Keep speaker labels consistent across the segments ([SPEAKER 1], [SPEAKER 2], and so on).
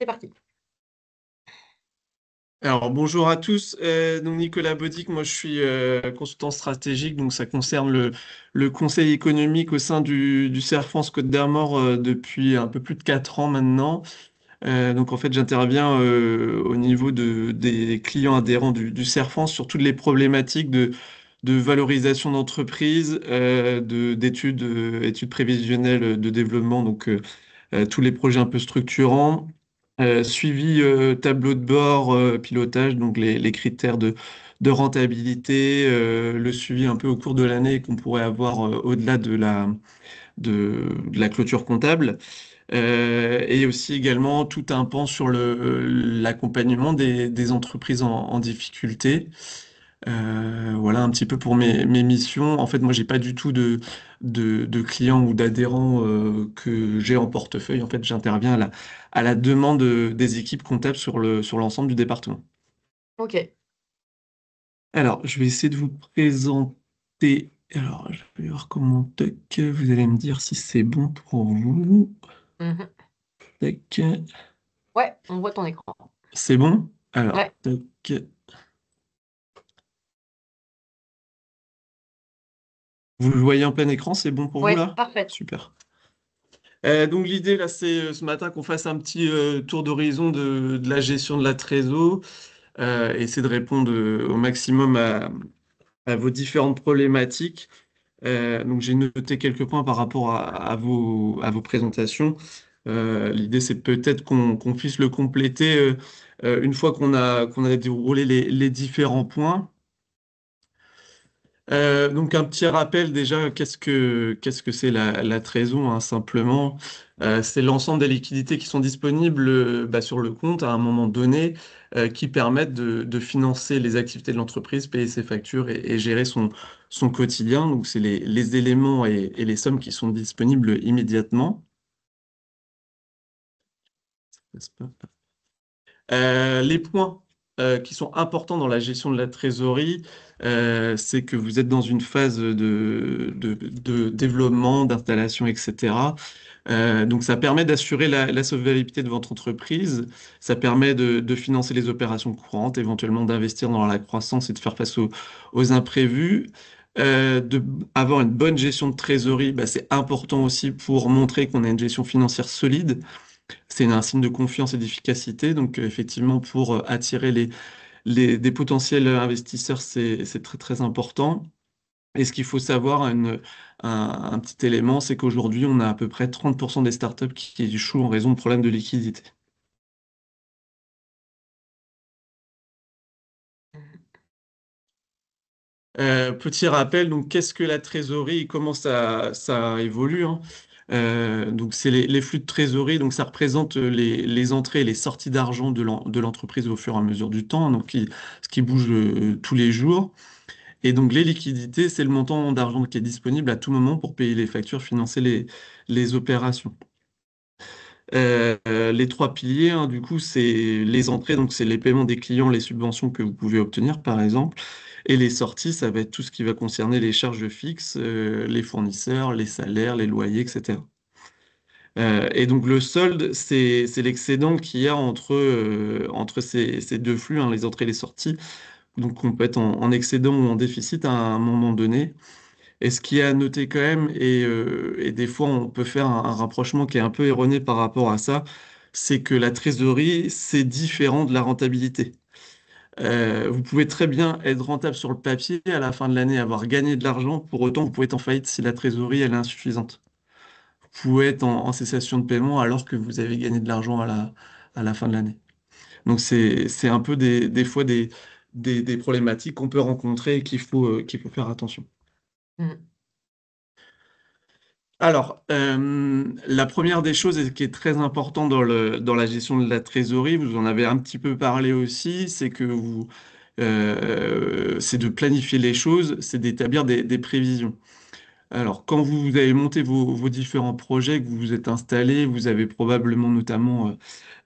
[SPEAKER 1] C'est parti.
[SPEAKER 2] Alors bonjour à tous, donc Nicolas Bodic, moi je suis consultant stratégique, donc ça concerne le conseil économique au sein du CERF France Côte d'Armor depuis un peu plus de 4 ans maintenant. Donc en fait j'interviens au niveau des clients adhérents du CERF France sur toutes les problématiques de valorisation d'entreprise, d'études études prévisionnelles de développement, donc tous les projets un peu structurants. Suivi tableau de bord, pilotage, donc les critères de rentabilité, le suivi un peu au cours de l'année qu'on pourrait avoir au-delà de la clôture comptable, et aussi également tout un pan sur l'accompagnement des entreprises en difficulté. Voilà un petit peu pour mes missions. En fait, moi, j'ai pas du tout de clients ou d'adhérents que j'ai en portefeuille. En fait, j'interviens à la demande des équipes comptables sur l'ensemble du département.
[SPEAKER 1] Ok.
[SPEAKER 2] Alors, je vais essayer de vous présenter. Alors, je vais voir comment. Tac, vous allez me dire si c'est bon pour vous.
[SPEAKER 1] Mhm.
[SPEAKER 2] Tac,
[SPEAKER 1] Ouais, on voit ton écran.
[SPEAKER 2] c'est bon? Alors,
[SPEAKER 1] Ouais,
[SPEAKER 2] tac. Vous le voyez en plein écran, c'est bon pour vous
[SPEAKER 1] ouais,
[SPEAKER 2] là?
[SPEAKER 1] parfait.
[SPEAKER 2] Super. Donc l'idée là, c'est ce matin qu'on fasse un petit tour d'horizon de la gestion de la trésor, essayer de répondre au maximum à vos différentes problématiques. Donc j'ai noté quelques points par rapport à vos présentations. L'idée c'est peut-être qu'on puisse le compléter une fois qu'on a déroulé les différents points. Donc un petit rappel déjà, qu'est-ce que c'est la trésor, hein, simplement, c'est l'ensemble des liquidités qui sont disponibles sur le compte à un moment donné, qui permettent de financer les activités de l'entreprise, payer ses factures et gérer son quotidien. Donc c'est les éléments et les sommes qui sont disponibles immédiatement. N'est-ce pas. Les points qui sont importants dans la gestion de la trésorerie, c'est que vous êtes dans une phase de développement, d'installation, etc. Donc ça permet d'assurer la solvabilité de votre entreprise, ça permet de financer les opérations courantes, éventuellement d'investir dans la croissance et de faire face aux imprévus. De avoir une bonne gestion de trésorerie, bah, c'est important aussi pour montrer qu'on a une gestion financière solide. C'est un signe de confiance et d'efficacité. Donc, effectivement, pour attirer des potentiels investisseurs, c'est très, très important. Et ce qu'il faut savoir, un petit élément, c'est qu'aujourd'hui, on a à peu près 30% des startups qui échouent en raison de problèmes de liquidité. Petit rappel, donc qu'est-ce que la trésorerie et comment ça évolue, hein. Donc c'est les flux de trésorerie, donc ça représente les entrées et les sorties d'argent de l'entreprise au fur et à mesure du temps, hein, ce qui bouge tous les jours. Et donc les liquidités, c'est le montant d'argent qui est disponible à tout moment pour payer les factures, financer les opérations. Les trois piliers, hein, du coup, c'est les entrées, donc c'est les paiements des clients, les subventions que vous pouvez obtenir, par exemple. Et les sorties, ça va être tout ce qui va concerner les charges fixes, les fournisseurs, les salaires, les loyers, etc. Et donc le solde, c'est l'excédent qu'il y a entre ces deux flux, hein, les entrées et les sorties. Donc on peut être en excédent ou en déficit à un moment donné. Et ce qu'il y a à noter quand même, et des fois on peut faire un rapprochement qui est un peu erroné par rapport à ça, c'est que la trésorerie, c'est différent de la rentabilité. Vous pouvez très bien être rentable sur le papier, à la fin de l'année avoir gagné de l'argent, pour autant vous pouvez être en faillite si la trésorerie elle est insuffisante. Vous pouvez être en cessation de paiement alors que vous avez gagné de l'argent à la fin de l'année. Donc c'est un peu des fois des problématiques qu'on peut rencontrer et qu'il faut faire attention.
[SPEAKER 1] Mhm.
[SPEAKER 2] Alors, la première des choses et qui est très importante dans la gestion de la trésorerie, vous en avez un petit peu parlé aussi, c'est de planifier les choses, c'est d'établir des prévisions. Alors, quand vous avez monté vos différents projets, que vous vous êtes installé, vous avez probablement notamment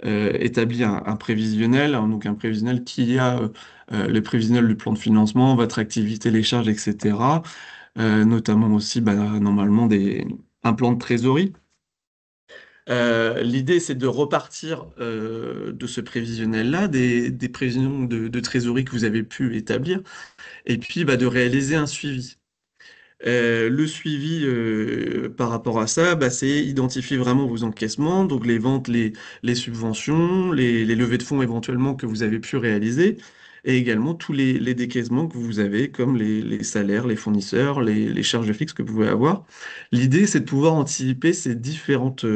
[SPEAKER 2] établi un prévisionnel, hein, donc un prévisionnel qui a le prévisionnel du plan de financement, votre activité, les charges, etc. Notamment aussi, bah, normalement, un plan de trésorerie. L'idée, c'est de repartir de ce prévisionnel-là, des prévisions de trésorerie que vous avez pu établir, et puis bah, de réaliser un suivi. Le suivi par rapport à ça, bah, c'est identifier vraiment vos encaissements, donc les ventes, les subventions, les levées de fonds éventuellement que vous avez pu réaliser, et également tous les décaissements que vous avez, comme les salaires, les fournisseurs, les charges fixes que vous pouvez avoir. L'idée, c'est de pouvoir anticiper ces différentes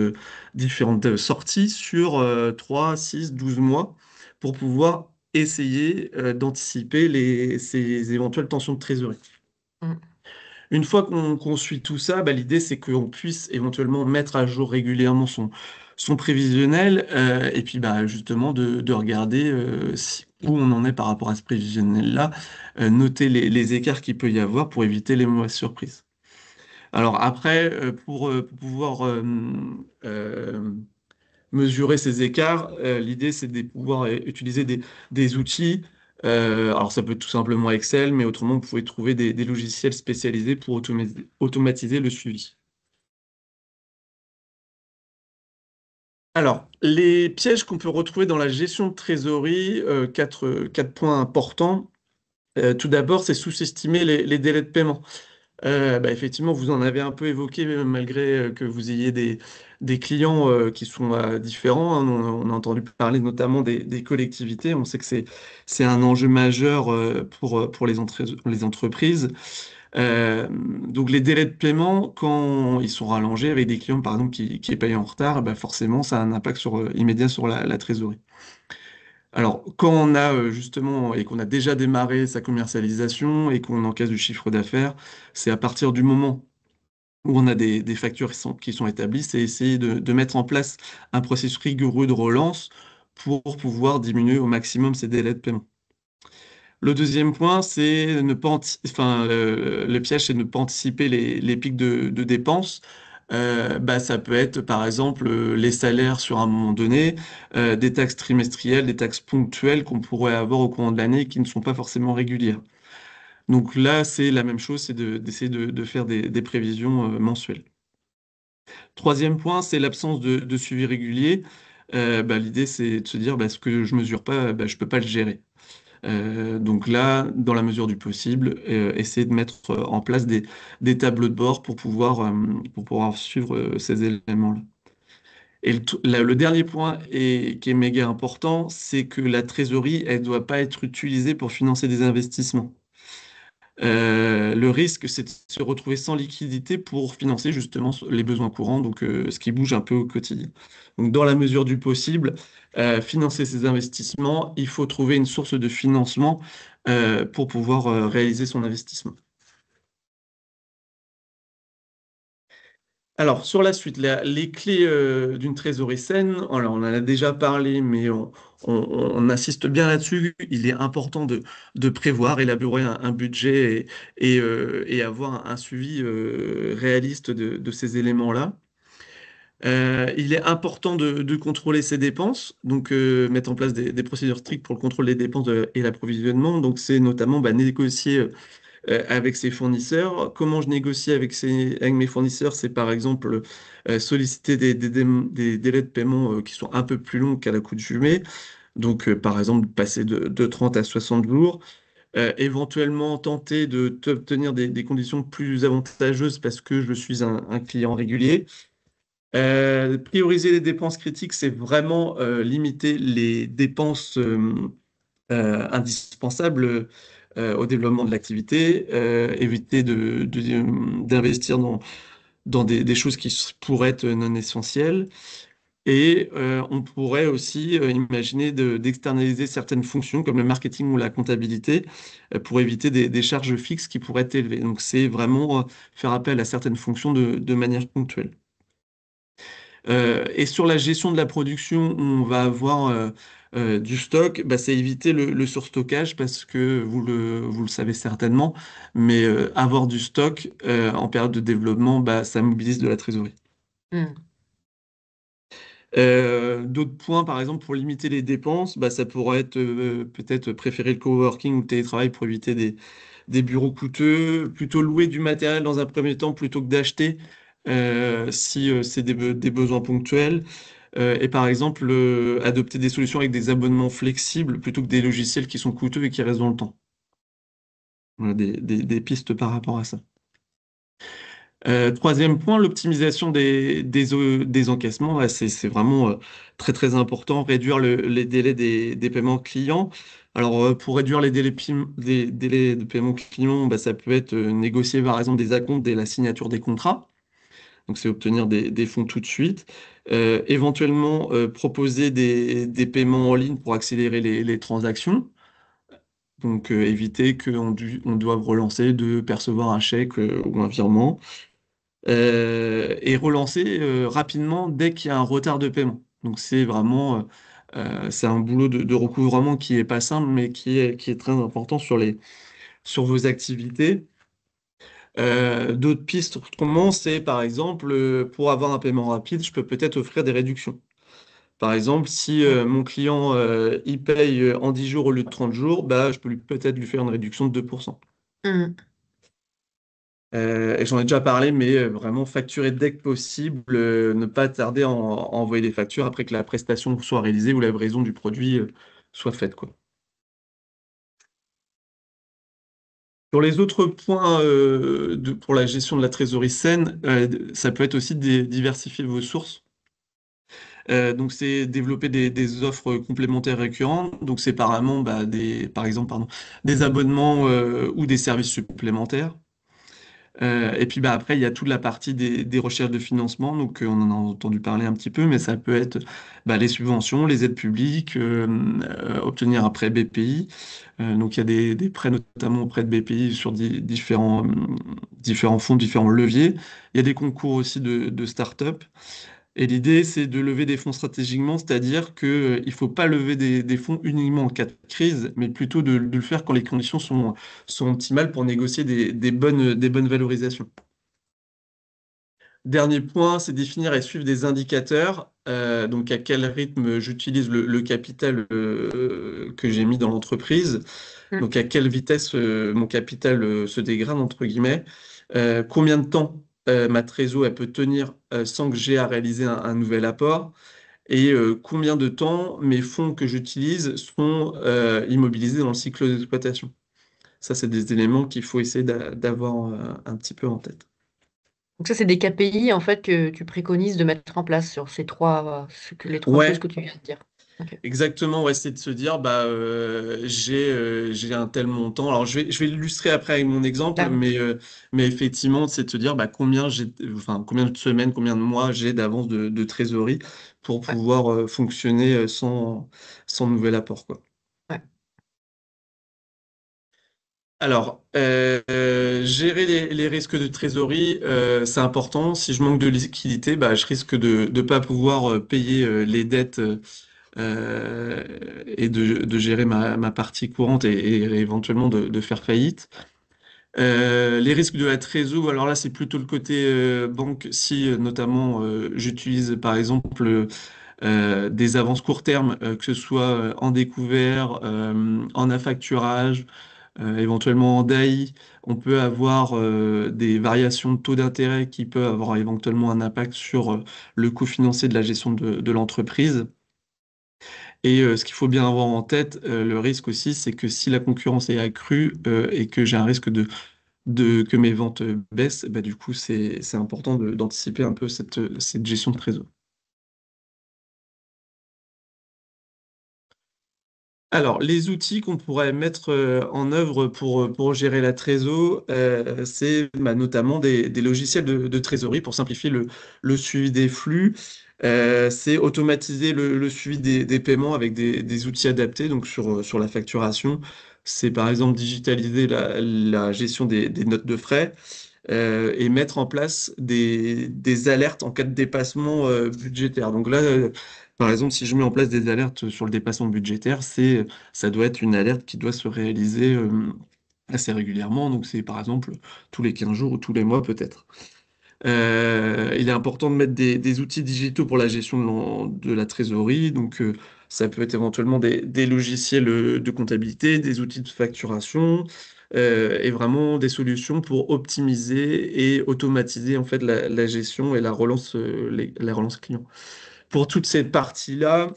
[SPEAKER 2] sorties sur 3, 6, 12 mois pour pouvoir essayer d'anticiper ces éventuelles tensions de trésorerie.
[SPEAKER 1] Mmh.
[SPEAKER 2] Une fois qu'on suit tout ça, bah, l'idée c'est qu'on puisse éventuellement mettre à jour régulièrement son prévisionnel et puis bah, justement de regarder où on en est par rapport à ce prévisionnel-là, noter les écarts qu'il peut y avoir pour éviter les mauvaises surprises. Alors après, pour pouvoir mesurer ces écarts, l'idée c'est de pouvoir utiliser des outils. Alors ça peut être tout simplement Excel, mais autrement vous pouvez trouver des logiciels spécialisés pour automatiser le suivi. Alors, les pièges qu'on peut retrouver dans la gestion de trésorerie, quatre points importants. Tout d'abord, c'est sous-estimer les délais de paiement. Bah, effectivement, vous en avez un peu évoqué, malgré que vous ayez des clients qui sont différents, hein. On a entendu parler notamment des collectivités. On sait que c'est un enjeu majeur pour les entreprises. Donc les délais de paiement, quand ils sont rallongés avec des clients, par exemple, qui payent en retard, bah, forcément, ça a un impact immédiat sur la trésorerie. Alors, quand on a justement et qu'on a déjà démarré sa commercialisation et qu'on encaisse du chiffre d'affaires, c'est à partir du moment où on a des factures qui sont établies, c'est essayer de mettre en place un processus rigoureux de relance pour pouvoir diminuer au maximum ces délais de paiement. Le deuxième point, c'est ne pas enfin, le piège, c'est de ne pas anticiper les pics de dépenses. Bah, ça peut être, par exemple, les salaires sur un moment donné, des taxes trimestrielles, des taxes ponctuelles qu'on pourrait avoir au cours de l'année qui ne sont pas forcément régulières. Donc là, c'est la même chose, c'est d'essayer de faire des prévisions mensuelles. Troisième point, c'est l'absence de suivi régulier. Bah, l'idée, c'est de se dire, bah, ce que je mesure pas, bah, je peux pas le gérer. Donc là, dans la mesure du possible, essayer de mettre en place des tableaux de bord pour pouvoir suivre ces éléments-là. Et le dernier point qui est méga important, c'est que la trésorerie, elle doit pas être utilisée pour financer des investissements. Le risque, c'est de se retrouver sans liquidité pour financer justement les besoins courants, donc ce qui bouge un peu au quotidien. Donc, dans la mesure du possible, financer ces investissements, il faut trouver une source de financement pour pouvoir réaliser son investissement. Alors, sur la suite, les clés d'une trésorerie saine, alors, on en a déjà parlé, mais on insiste bien là-dessus. Il est important de prévoir, élaborer un budget et avoir un suivi réaliste de ces éléments-là. Il est important de contrôler ses dépenses, donc mettre en place des procédures strictes pour le contrôle des dépenses et l'approvisionnement. Donc, c'est notamment bah, négocier avec ses fournisseurs. Comment je négocie avec mes fournisseurs? C'est par exemple solliciter des délais de paiement qui sont un peu plus longs qu'à l'accoutumée. Donc, par exemple, passer de 30 à 60 jours. Éventuellement, tenter d'obtenir des conditions plus avantageuses parce que je suis un client régulier. Prioriser les dépenses critiques, c'est vraiment limiter les dépenses indispensable au développement de l'activité, éviter d'investir dans des choses qui pourraient être non essentielles. Et on pourrait aussi imaginer d'externaliser certaines fonctions comme le marketing ou la comptabilité pour éviter des charges fixes qui pourraient être élevées. Donc c'est vraiment faire appel à certaines fonctions de manière ponctuelle. Et sur la gestion de la production, on va avoir du stock. Bah, c'est éviter le surstockage parce que vous le savez certainement, mais avoir du stock en période de développement, bah, ça mobilise de la trésorerie.
[SPEAKER 1] Mmh.
[SPEAKER 2] D'autres points, par exemple, pour limiter les dépenses, bah, ça pourrait être peut-être préférer le coworking ou le télétravail pour éviter des bureaux coûteux, plutôt louer du matériel dans un premier temps plutôt que d'acheter. si c'est des besoins ponctuels. Et par exemple, adopter des solutions avec des abonnements flexibles plutôt que des logiciels qui sont coûteux et qui restent dans le temps. Voilà des pistes par rapport à ça. Troisième point, l'optimisation des encaissements. Là, c'est vraiment très très important. Réduire les délais des paiements clients. Alors, pour réduire les délais de paiement client, bah, ça peut être négocier par exemple des acomptes dès la signature des contrats. Donc, c'est obtenir des fonds tout de suite. Éventuellement, proposer des paiements en ligne pour accélérer les transactions. Donc, éviter on doive relancer de percevoir un chèque ou un virement. Et relancer rapidement dès qu'il y a un retard de paiement. Donc, c'est vraiment c'est un boulot de recouvrement qui est pas simple, mais qui est très important sur vos activités. D'autres pistes, autrement, c'est par exemple, pour avoir un paiement rapide, je peux peut-être offrir des réductions. Par exemple, si
[SPEAKER 1] Mmh.
[SPEAKER 2] mon client il paye en 10 jours au lieu de 30 jours, bah, je peux peut-être lui faire une réduction de 2%.
[SPEAKER 1] Mmh.
[SPEAKER 2] Et j'en ai déjà parlé, mais vraiment facturer dès que possible, ne pas tarder à envoyer des factures après que la prestation soit réalisée ou la livraison du produit soit faite, quoi. Sur les autres points pour la gestion de la trésorerie saine, ça peut être aussi de diversifier vos sources. Donc, c'est développer des offres complémentaires récurrentes. Donc, c'est par exemple, pardon, des abonnements ou des services supplémentaires. Et puis bah, après, il y a toute la partie des recherches de financement. Donc, on en a entendu parler un petit peu, mais ça peut être bah, les subventions, les aides publiques, obtenir un prêt BPI. Donc, il y a des prêts notamment auprès de BPI sur différents fonds, différents leviers. Il y a des concours aussi de start-up. Et l'idée, c'est de lever des fonds stratégiquement, c'est-à-dire qu'il ne faut pas lever des fonds uniquement en cas de crise, mais plutôt de le faire quand les conditions sont optimales pour négocier des bonnes valorisations. Dernier point, c'est définir et suivre des indicateurs. Donc, à quel rythme j'utilise le capital que j'ai mis dans l'entreprise.
[SPEAKER 1] Mmh.
[SPEAKER 2] Donc, à quelle vitesse mon capital se dégrade, entre guillemets. Combien de temps ma trésor elle peut tenir sans que j'ai à réaliser un nouvel apport. Et combien de temps mes fonds que j'utilise sont immobilisés dans le cycle d'exploitation. Ça, c'est des éléments qu'il faut essayer d'avoir un petit peu en tête.
[SPEAKER 1] Donc ça, c'est des KPI, en fait, que tu préconises de mettre en place sur les 3 choses
[SPEAKER 2] Ouais,
[SPEAKER 1] que tu viens de dire? OK.
[SPEAKER 2] exactement, ouais, c'est de se dire, bah, j'ai un tel montant. Alors, je vais l'illustrer après avec mon exemple,
[SPEAKER 1] Bah, oui.
[SPEAKER 2] mais effectivement, c'est de se dire, bah, enfin, combien de semaines, combien de mois j'ai d'avance de trésorerie pour
[SPEAKER 1] Ouais,
[SPEAKER 2] pouvoir fonctionner sans nouvel apport, quoi.
[SPEAKER 1] ouais.
[SPEAKER 2] Alors, gérer les risques de trésorerie, c'est important. Si je manque de liquidité, bah, je risque de ne pas pouvoir payer les dettes et de gérer ma partie courante et éventuellement de faire faillite. Les risques de la trésor, alors là, c'est plutôt le côté banque. Si notamment j'utilise par exemple des avances court terme, que ce soit en découvert, en affacturage, éventuellement en DAI, on peut avoir des variations de taux d'intérêt qui peuvent avoir éventuellement un impact sur le coût financier de la gestion de l'entreprise. Et ce qu'il faut bien avoir en tête, le risque aussi, c'est que si la concurrence est accrue et que j'ai un risque que mes ventes baissent, bah, du coup, c'est important d'anticiper un peu cette gestion de trésor. Alors, les outils qu'on pourrait mettre en œuvre pour gérer la trésor, c'est bah, notamment des logiciels de trésorerie pour simplifier le suivi des flux. C'est automatiser le suivi des paiements avec des outils adaptés, donc sur la facturation. C'est par exemple digitaliser la gestion des notes de frais et mettre en place des alertes en cas de dépassement budgétaire. Donc là, par exemple, si je mets en place des alertes sur le dépassement budgétaire, ça doit être une alerte qui doit se réaliser assez régulièrement. Donc c'est par exemple tous les 15 jours ou tous les mois peut-être. Il est important de mettre des outils digitaux pour la gestion de la trésorerie. Donc ça peut être éventuellement des logiciels de comptabilité, des outils de facturation, et vraiment des solutions pour optimiser et automatiser en fait la gestion et la relance, la relance client. Pour toute cette partie-là,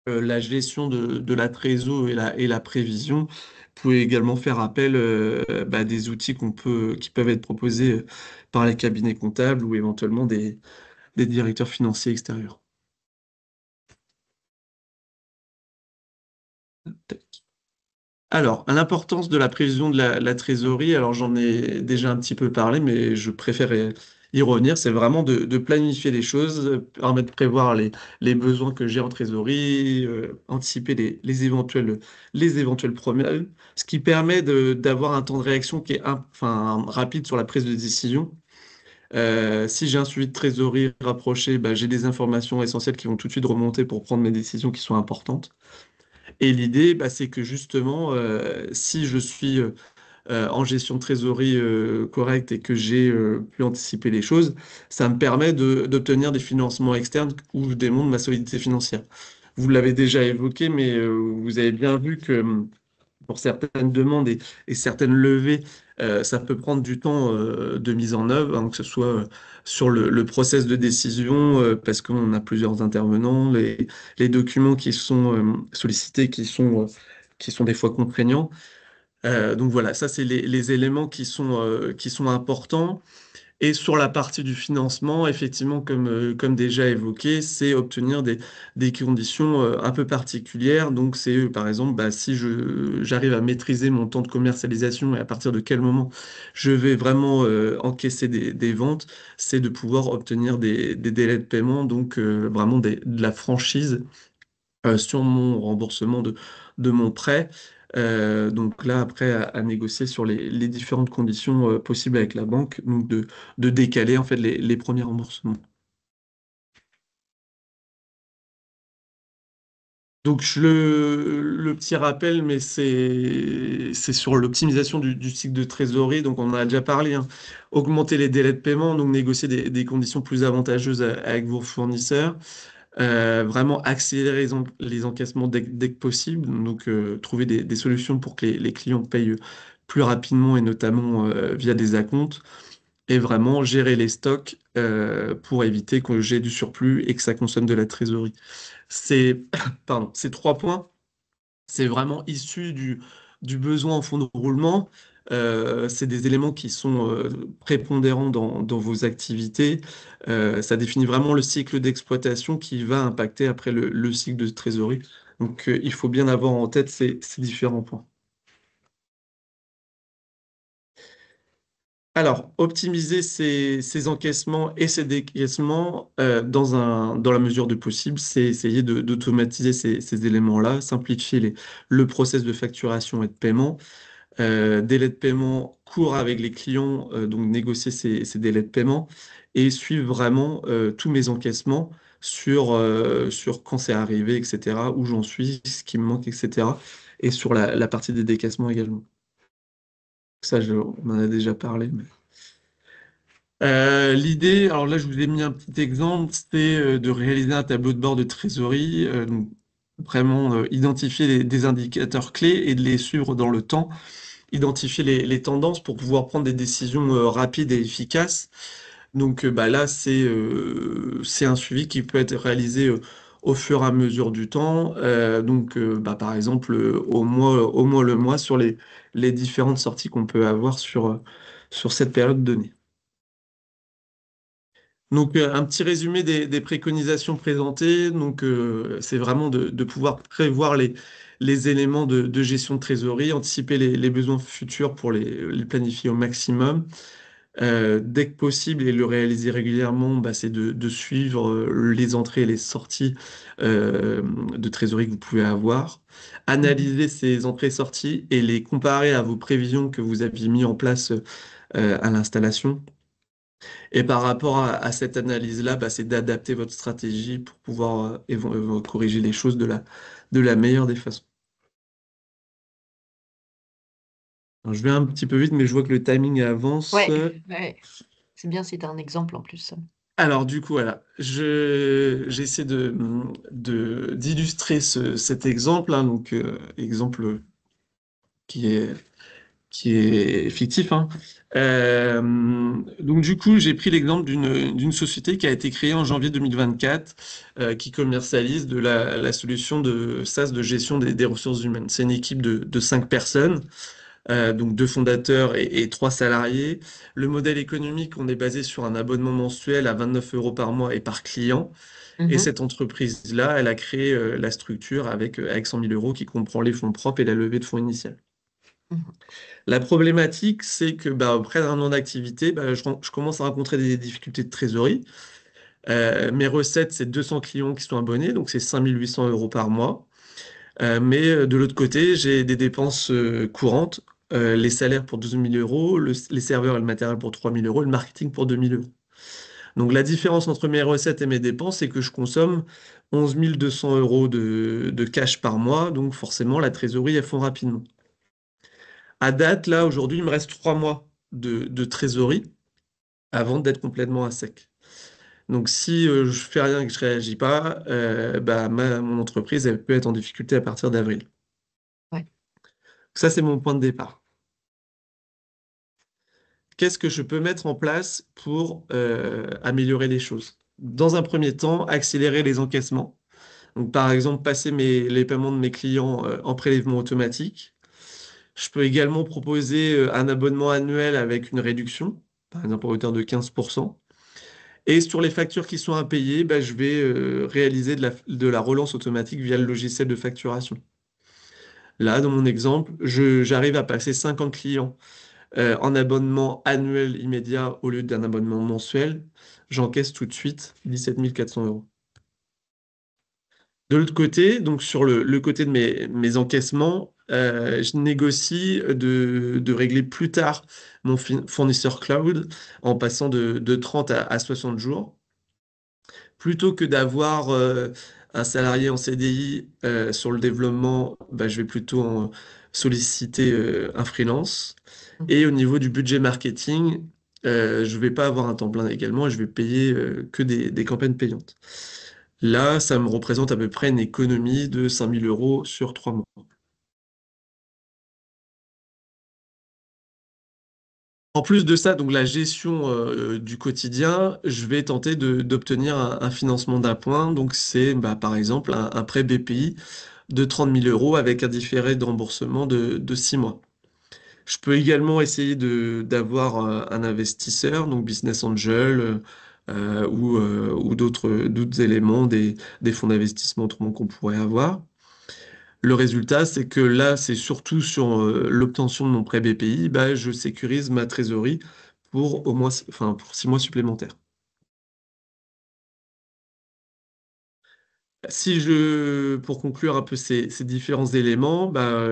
[SPEAKER 2] la gestion de la trésor et la prévision, vous pouvez également faire appel à des outils qui peuvent être proposés par les cabinets comptables ou éventuellement des directeurs financiers extérieurs. Alors, à l'importance de la prévision de la trésorerie, alors j'en ai déjà un petit peu parlé, mais je préfère y revenir, c'est vraiment de planifier les choses, permettre de prévoir les besoins que j'ai en trésorerie, anticiper les éventuels problèmes, ce qui permet d'avoir un temps de réaction qui est enfin, rapide sur la prise de décision. Si j'ai un suivi de trésorerie rapproché, bah, j'ai des informations essentielles qui vont tout de suite remonter pour prendre mes décisions qui sont importantes. Et l'idée, bah, c'est que justement, si je suis en gestion de trésorerie correcte et que j'ai pu anticiper les choses, ça me permet d'obtenir des financements externes où je démontre ma solidité financière. Vous l'avez déjà évoqué, mais vous avez bien vu que pour certaines demandes et certaines levées, ça peut prendre du temps de mise en œuvre, hein, que ce soit sur le process de décision, parce qu'on a plusieurs intervenants, les documents qui sont sollicités, qui sont des fois contraignants. Donc voilà, ça c'est les éléments qui sont importants. Et sur la partie du financement, effectivement, comme déjà évoqué, c'est obtenir des conditions un peu particulières. Donc, c'est par exemple, bah, si j'arrive à maîtriser mon temps de commercialisation et à partir de quel moment je vais vraiment encaisser des ventes, c'est de pouvoir obtenir des délais de paiement, donc vraiment de la franchise sur mon remboursement de mon prêt. Donc là, après, à négocier sur les différentes conditions possibles avec la banque, donc de décaler en fait les premiers remboursements. Donc le petit rappel, mais c'est sur l'optimisation du cycle de trésorerie, donc on en a déjà parlé, hein. Augmenter les délais de paiement, donc négocier des conditions plus avantageuses avec vos fournisseurs. Vraiment accélérer les encaissements dès que possible, donc trouver des solutions pour que les clients payent plus rapidement et notamment via des acomptes, et vraiment gérer les stocks pour éviter que j'ai du surplus et que ça consomme de la trésorerie. Pardon, ces trois points, c'est vraiment issu du besoin en fonds de roulement. C'est des éléments qui sont prépondérants dans vos activités. Ça définit vraiment le cycle d'exploitation qui va impacter après le cycle de trésorerie. Donc, il faut bien avoir en tête ces différents points. Alors, optimiser ces encaissements et ces décaissements dans la mesure du possible, c'est essayer d'automatiser ces éléments-là, simplifier le process de facturation et de paiement. Délai de paiement court avec les clients, donc négocier ces délais de paiement et suivre vraiment tous mes encaissements sur quand c'est arrivé, etc., où j'en suis, ce qui me manque, etc. Et sur la partie des décaissements également. Ça, on en a déjà parlé. L'idée, alors là, je vous ai mis un petit exemple, c'est de réaliser un tableau de bord de trésorerie, donc vraiment identifier des indicateurs clés et de les suivre dans le temps, identifier les tendances pour pouvoir prendre des décisions rapides et efficaces. Donc bah, là, c'est un suivi qui peut être réalisé au fur et à mesure du temps. Donc bah, par exemple, au mois le mois sur les différentes sorties qu'on peut avoir sur cette période donnée. Donc, un petit résumé des préconisations présentées. Donc, c'est vraiment de pouvoir prévoir les éléments de gestion de trésorerie, anticiper les besoins futurs pour les planifier au maximum. Dès que possible et le réaliser régulièrement, bah, c'est de suivre les entrées et les sorties de trésorerie que vous pouvez avoir. Analyser ces entrées-sorties et les comparer à vos prévisions que vous aviez mis en place à l'installation. Et par rapport à cette analyse-là, bah, c'est d'adapter votre stratégie pour pouvoir corriger les choses de la meilleure des façons. Alors, je vais un petit peu vite, mais je vois que le timing avance.
[SPEAKER 1] Ouais, ouais. C'est bien si tu as un exemple en plus.
[SPEAKER 2] Alors du coup, voilà, j'essaie d'illustrer cet exemple, hein, donc exemple qui est qui est fictif, hein. Euh, donc du coup, j'ai pris l'exemple d'une société qui a été créée en janvier 2024, qui commercialise la solution de SaaS de gestion des ressources humaines. C'est une équipe de 5 personnes, donc 2 fondateurs et 3 salariés. Le modèle économique, on est basé sur un abonnement mensuel à 29 euros par mois et par client. Et
[SPEAKER 1] Mhm.
[SPEAKER 2] cette entreprise-là, elle a créé la structure avec 100 000 euros qui comprend les fonds propres et la levée de fonds initiale.
[SPEAKER 1] Mhm.
[SPEAKER 2] La problématique, c'est que bah, après un an d'activité, bah, je commence à rencontrer des difficultés de trésorerie. Mes recettes, c'est 200 clients qui sont abonnés, donc c'est 5 800 euros par mois. Mais de l'autre côté, j'ai des dépenses courantes, les salaires pour 12 000 euros, les serveurs et le matériel pour 3 000 euros, le marketing pour 2 000 euros. Donc la différence entre mes recettes et mes dépenses, c'est que je consomme 11 200 euros de cash par mois, donc forcément la trésorerie, elle fond rapidement. À date, là, aujourd'hui, il me reste 3 mois de trésorerie avant d'être complètement à sec. Donc, si je fais rien et que je réagis pas, bah, mon entreprise, elle peut être en difficulté à partir d'avril.
[SPEAKER 1] Ouais.
[SPEAKER 2] Ça, c'est mon point de départ. Qu'est-ce que je peux mettre en place pour améliorer les choses? Dans un premier temps, accélérer les encaissements. Donc, par exemple, passer les paiements de mes clients en prélèvement automatique. Je peux également proposer un abonnement annuel avec une réduction, par exemple à hauteur de 15%. Et sur les factures qui sont impayées, bah, je vais réaliser de la relance automatique via le logiciel de facturation. Là, dans mon exemple, j'arrive à passer 50 clients en abonnement annuel immédiat au lieu d'un abonnement mensuel. J'encaisse tout de suite 17 400 euros. De l'autre côté, donc sur le côté de mes encaissements, je négocie de régler plus tard mon fournisseur cloud en passant de 30 à 60 jours. Plutôt que d'avoir un salarié en CDI sur le développement, bah, je vais plutôt solliciter un freelance.
[SPEAKER 1] Mhm.
[SPEAKER 2] Et au niveau du budget marketing, je vais pas avoir un temps plein également et je vais payer que des campagnes payantes. Là, ça me représente à peu près une économie de 5 000 euros sur 3 mois. En plus de ça, donc la gestion du quotidien, je vais tenter d'obtenir un financement d'appoint. Donc c'est bah, par exemple un prêt BPI de 30 000 euros avec un différé de remboursement de 6 mois. Je peux également essayer d'avoir un investisseur, donc business angel ou d'autres éléments, des fonds d'investissement autrement qu'on pourrait avoir. Le résultat, c'est que là, c'est surtout sur l'obtention de mon prêt BPI, bah, je sécurise ma trésorerie pour au moins, enfin, pour 6 mois supplémentaires. Pour conclure un peu ces différents éléments, bah,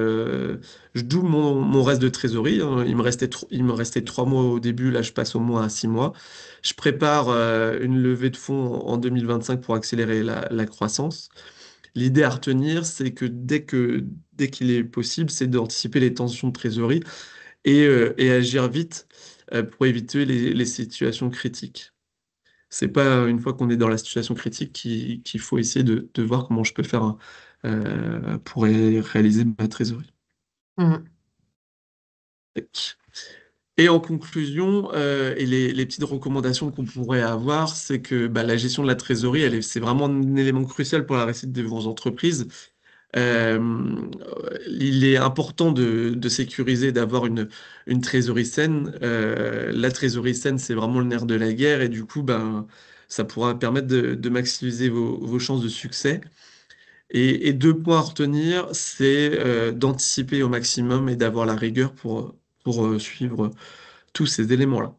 [SPEAKER 2] je double mon reste de trésorerie, hein. Il me restait 3 mois au début, là je passe au moins à 6 mois. Je prépare une levée de fonds en 2025 pour accélérer la croissance. L'idée à retenir, c'est que dès qu'il est possible, c'est d'anticiper les tensions de trésorerie et agir vite pour éviter les situations critiques. C'est pas une fois qu'on est dans la situation critique qu'il faut essayer de voir comment je peux faire pour réaliser ma trésorerie.
[SPEAKER 1] Mhm.
[SPEAKER 2] Tac. Et en conclusion, et les petites recommandations qu'on pourrait avoir, c'est que bah, la gestion de la trésorerie, c'est vraiment un élément crucial pour la réussite de vos entreprises. Euh, il est important de sécuriser, d'avoir une trésorerie saine. La trésorerie saine, c'est vraiment le nerf de la guerre et du coup, ben, ça pourra permettre de maximiser vos chances de succès. Et 2 points à retenir, c'est d'anticiper au maximum et d'avoir la rigueur pour suivre tous ces éléments-là.